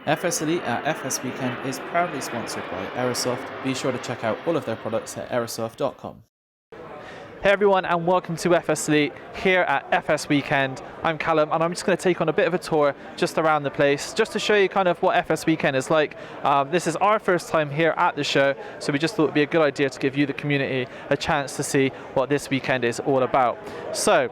FSElite at FS Weekend is proudly sponsored by Aerosoft. Be sure to check out all of their products at aerosoft.com. Hey everyone, and welcome to FSElite here at FS Weekend. I'm Callum, and I'm just going to take on a bit of a tour just around the place, just to show you kind of what FS Weekend is like. This is our first time here at the show, so we just thought it would be a good idea to give you, the community, a chance to see what this weekend is all about. So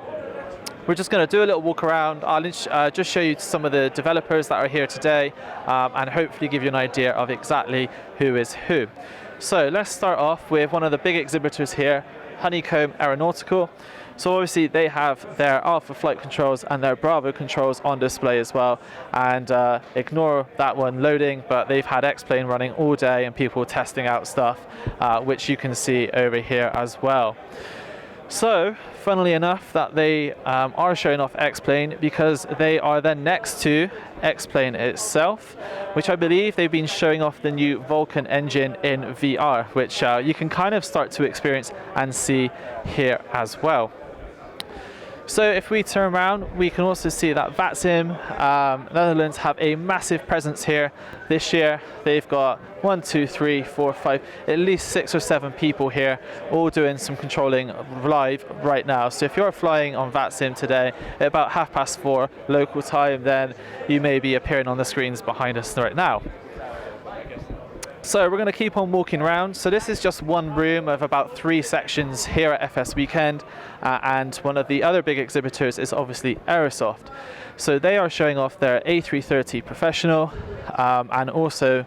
we're just going to do a little walk around. I'll just show you some of the developers that are here today, and hopefully give you an idea of exactly who is who. So let's start off with one of the big exhibitors here, Honeycomb Aeronautical. So obviously they have their Alpha flight controls and their Bravo controls on display as well, and ignore that one loading, but they've had X-Plane running all day and people testing out stuff, which you can see over here as well. So funnily enough that they are showing off X-Plane, because they are then next to X-Plane itself, which I believe they've been showing off the new Vulcan engine in VR, which you can kind of start to experience and see here as well. So if we turn around, we can also see that Vatsim, Netherlands, have a massive presence here this year. They've got 1, 2, 3, 4, 5, at least 6 or 7 people here, all doing some controlling live right now. So if you're flying on Vatsim today at about 4:30 local time, then you may be appearing on the screens behind us right now. So we're going to keep on walking around. So this is just one room of about 3 sections here at FS Weekend, and one of the other big exhibitors is obviously Aerosoft. So they are showing off their A330 Professional, and also,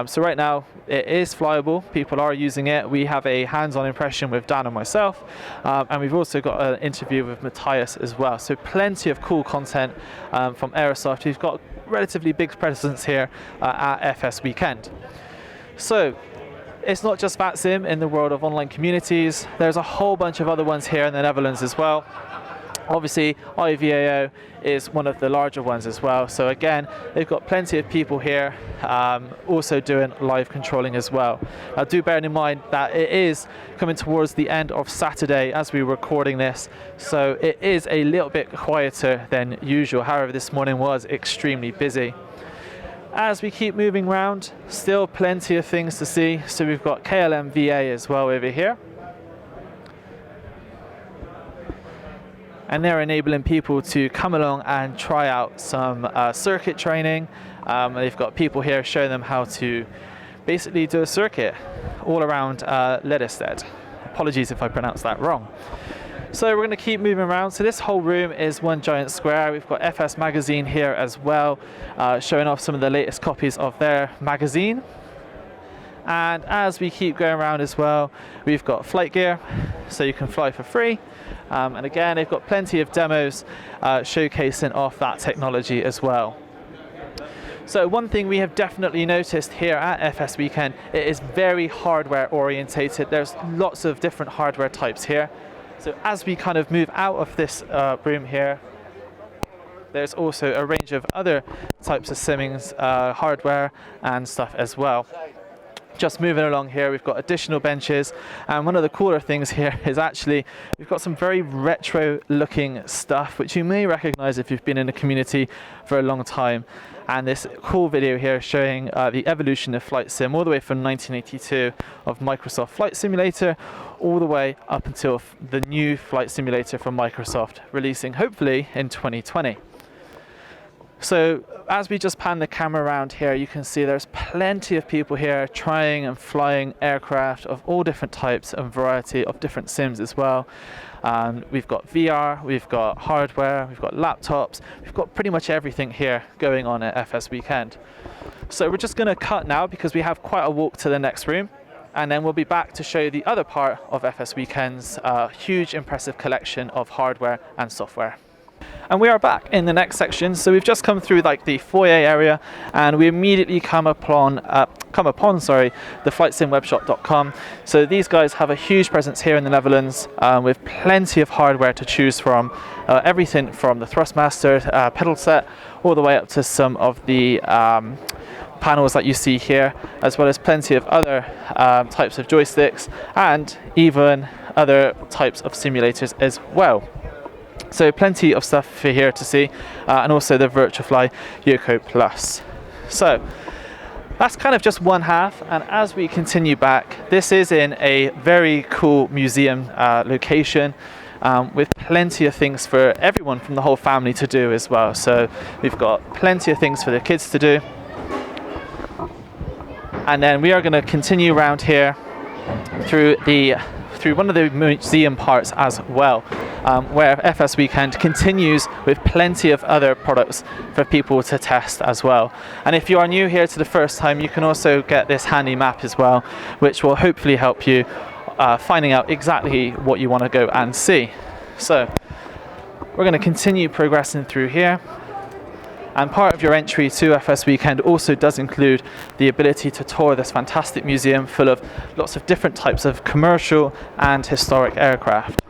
so right now it is flyable, people are using it. We have a hands-on impression with Dan and myself, and we've also got an interview with Matthias as well. So plenty of cool content from Aerosoft, who've got a relatively big presence here at FS Weekend. So it's not just Vatsim in the world of online communities. There's a whole bunch of other ones here in the Netherlands as well. Obviously IVAO is one of the larger ones as well. So again, they've got plenty of people here also doing live controlling as well. Now do bear in mind that it is coming towards the end of Saturday as we're recording this, so it is a little bit quieter than usual. However, this morning was extremely busy. As we keep moving around, still plenty of things to see. So we've got KLM VA as well over here. And they're enabling people to come along and try out some circuit training. They've got people here showing them how to basically do a circuit all around Lelystad. Apologies if I pronounced that wrong. So we're going to keep moving around. So this whole room is one giant square. We've got FS Magazine here as well, showing off some of the latest copies of their magazine. And as we keep going around as well, we've got flight gear, so you can fly for free. And again, they've got plenty of demos showcasing off that technology as well. So one thing we have definitely noticed here at FS Weekend, it is very hardware orientated. There's lots of different hardware types here. So as we kind of move out of this room here, there's also a range of other types of simmings, hardware and stuff as well. Just moving along here, we've got additional benches, and one of the cooler things here is actually we've got some very retro looking stuff which you may recognize if you've been in the community for a long time. And this cool video here showing the evolution of flight sim all the way from 1982 of Microsoft Flight Simulator all the way up until the new flight simulator from Microsoft, releasing hopefully in 2020. So as we just pan the camera around here, you can see there's plenty of people here trying and flying aircraft of all different types and variety of different sims as well. We've got VR, we've got hardware, we've got laptops, we've got pretty much everything here going on at FS Weekend. So we're just going to cut now because we have quite a walk to the next room, and then we'll be back to show you the other part of FS Weekend's huge impressive collection of hardware and software. And we are back in the next section. So we've just come through like the foyer area, and we immediately come upon the flightsimwebshop.com. So these guys have a huge presence here in the Netherlands, with plenty of hardware to choose from, everything from the Thrustmaster pedal set all the way up to some of the panels that you see here, as well as plenty of other types of joysticks and even other types of simulators as well. So plenty of stuff for here to see, and also the Virtuafly Yoko Plus. So that's kind of just one half, and as we continue back, this is in a very cool museum location with plenty of things for everyone from the whole family to do as well. So we've got plenty of things for the kids to do. And then we are going to continue around here through one of the museum parts as well, where FS Weekend continues with plenty of other products for people to test as well. And if you are new here to the first time, you can also get this handy map as well, which will hopefully help you finding out exactly what you want to go and see. So we're going to continue progressing through here. And part of your entry to FS Weekend also does include the ability to tour this fantastic museum full of lots of different types of commercial and historic aircraft.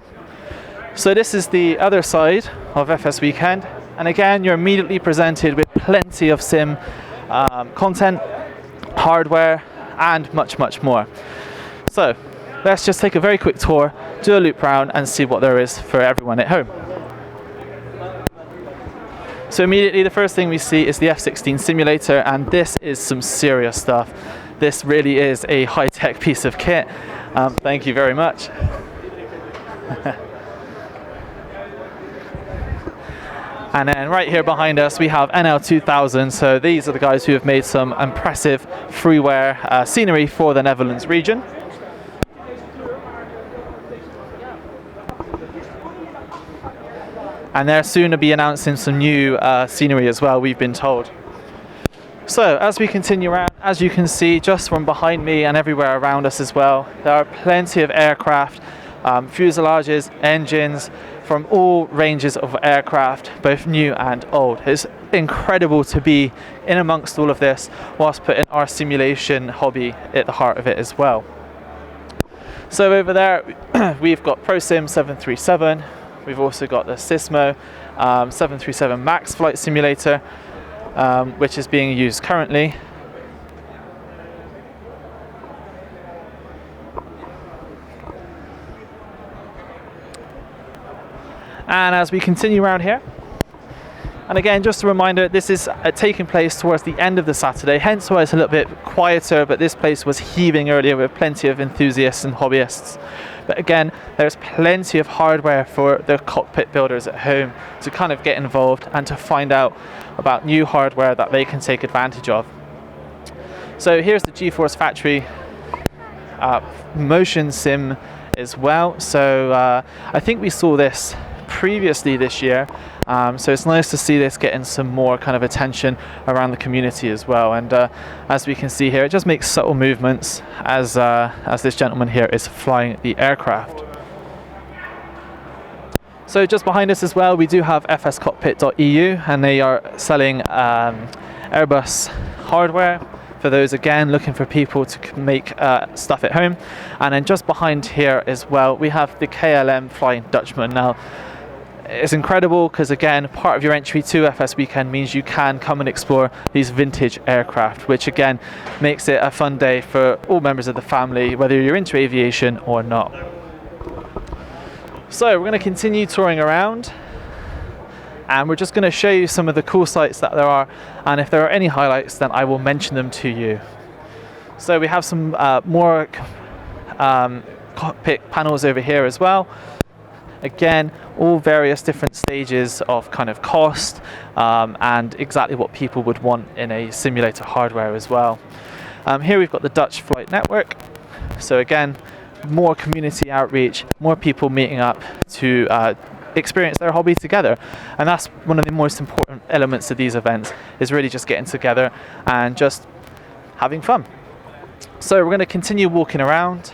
So this is the other side of FS Weekend, and again you're immediately presented with plenty of sim content, hardware, and much more. So let's just take a very quick tour, do a loop round, and see what there is for everyone at home. So immediately the first thing we see is the F-16 simulator, and this is some serious stuff. This really is a high-tech piece of kit. Thank you very much. And then right here behind us we have NL2000, so these are the guys who have made some impressive freeware scenery for the Netherlands region. And they're soon to be announcing some new scenery as well, we've been told. So as we continue around, as you can see just from behind me and everywhere around us as well, there are plenty of aircraft, fuselages, engines from all ranges of aircraft, both new and old. It's incredible to be in amongst all of this whilst putting our simulation hobby at the heart of it as well. So over there we've got ProSim 737. We've also got the Cisco 737 MAX flight simulator, which is being used currently. And as we continue around here, and again, just a reminder, this is taking place towards the end of the Saturday, hence why it's a little bit quieter, but this place was heaving earlier with plenty of enthusiasts and hobbyists. But again, there's plenty of hardware for the cockpit builders at home to kind of get involved and to find out about new hardware that they can take advantage of. So here's the GeForce Factory motion sim as well. So I think we saw this previously this year, so it's nice to see this getting some more kind of attention around the community as well. And as we can see here, it just makes subtle movements as this gentleman here is flying the aircraft. So just behind us as well, we do have fscockpit.eu, and they are selling Airbus hardware for those again looking for people to make stuff at home. And then just behind here as well, we have the Klm Flying Dutchman. Now it's incredible because again, part of your entry to FS Weekend means you can come and explore these vintage aircraft, which again makes it a fun day for all members of the family, whether you're into aviation or not. So we're going to continue touring around, and we're just going to show you some of the cool sites that there are, and if there are any highlights then I will mention them to you. So we have some more cockpit panels over here as well. Again, all various different stages of kind of cost and exactly what people would want in a simulator hardware as well. Here we've got the Dutch Flight Network. So again, more community outreach, more people meeting up to experience their hobby together. And that's one of the most important elements of these events, is really just getting together and just having fun. So we're going to continue walking around.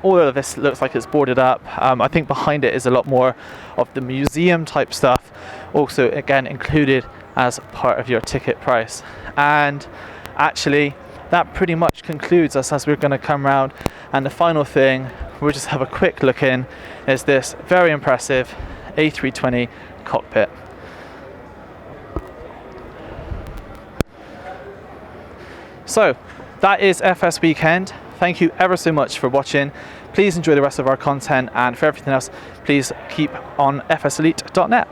All of this looks like it's boarded up. I think behind it is a lot more of the museum type stuff, also again included as part of your ticket price. And actually that pretty much concludes us as we're going to come around, and the final thing we'll just have a quick look in is this very impressive A320 cockpit. So that is FS Weekend. Thank you ever so much for watching. Please enjoy the rest of our content, and for everything else, please keep on FSElite.net.